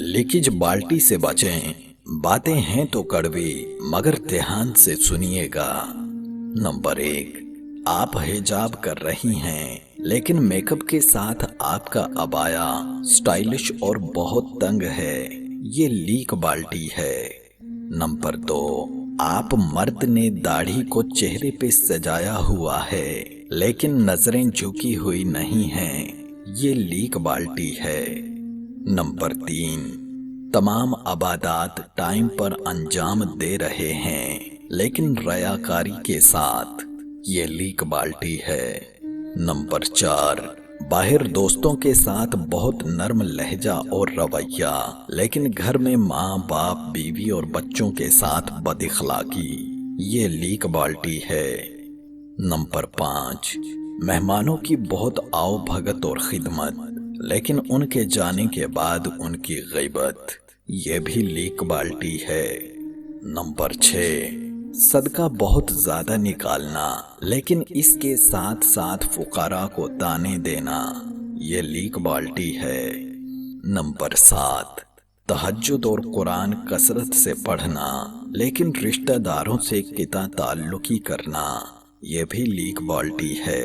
Leakage बाल्टी से बचें। बातें हैं तो कड़वी, मगर ध्यान से सुनिएगा। नंबर 1, आप हिजाब कर रही हैं, लेकिन मेकअप के साथ आपका अबाया स्टाइलिश और बहुत तंग है। ये लीक बाल्टी है। नंबर 2, आप मर्द ने दाढ़ी को चेहरे पे सजाया हुआ है, लेकिन नजरें झुकी हुई नहीं हैं। ये लीक बाल्टी है। नंबर 3, तमाम अबादात टाइम पर अंजाम दे रहे हैं, लेकिन रयाकारी के साथ। ये लीक बाल्टी है। नंबर 4, बाहर दोस्तों के साथ बहुत नर्म लहजा और रवैया, लेकिन घर में माँ बाप बीवी और बच्चों के साथ बदइखलाकी। ये लीक बाल्टी है। नंबर 5, मेहमानों की बहुत आओ भगत और खिदमत, लेकिन उनके जाने के बाद उनकी गैबत। ये भी लीक बाल्टी है। नंबर 6, सदका बहुत ज्यादा निकालना, लेकिन इसके साथ साथ फुकारा को दाने देना। ये लीक बाल्टी है। नंबर 7, तहज्जुद और कुरान कसरत से पढ़ना, लेकिन रिश्तेदारों से किता ताल्लुकी करना। ये भी लीक बाल्टी है।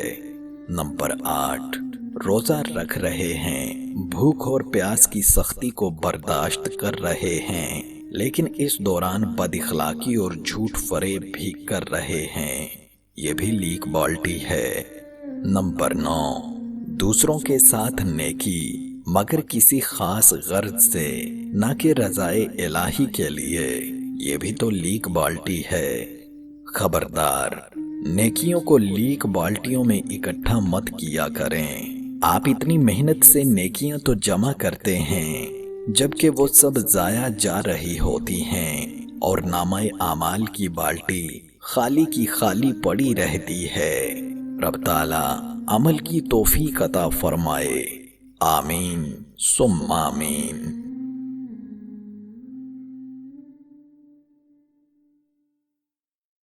नंबर 8, रोजा रख रहे हैं, भूख और प्यास की सख्ती को बर्दाश्त कर रहे हैं, लेकिन इस दौरान बदइखलाकी और झूठ फरेब भी कर रहे हैं। ये भी लीक बाल्टी है। नंबर 9, दूसरों के साथ नेकी, मगर किसी खास गर्ज से, ना कि रज़ाए इलाही के लिए। ये भी तो लीक बाल्टी है। खबरदार, नेकियों को लीक बाल्टियों में इकट्ठा मत किया करें। आप इतनी मेहनत से नेकियां तो जमा करते हैं, जबकि वो सब जाया जा रही होती हैं और नामाए आमाल की बाल्टी खाली की खाली पड़ी रहती है। रब ताला अमल की तौफीक अता फरमाए। आमीन सुम्मा आमीन।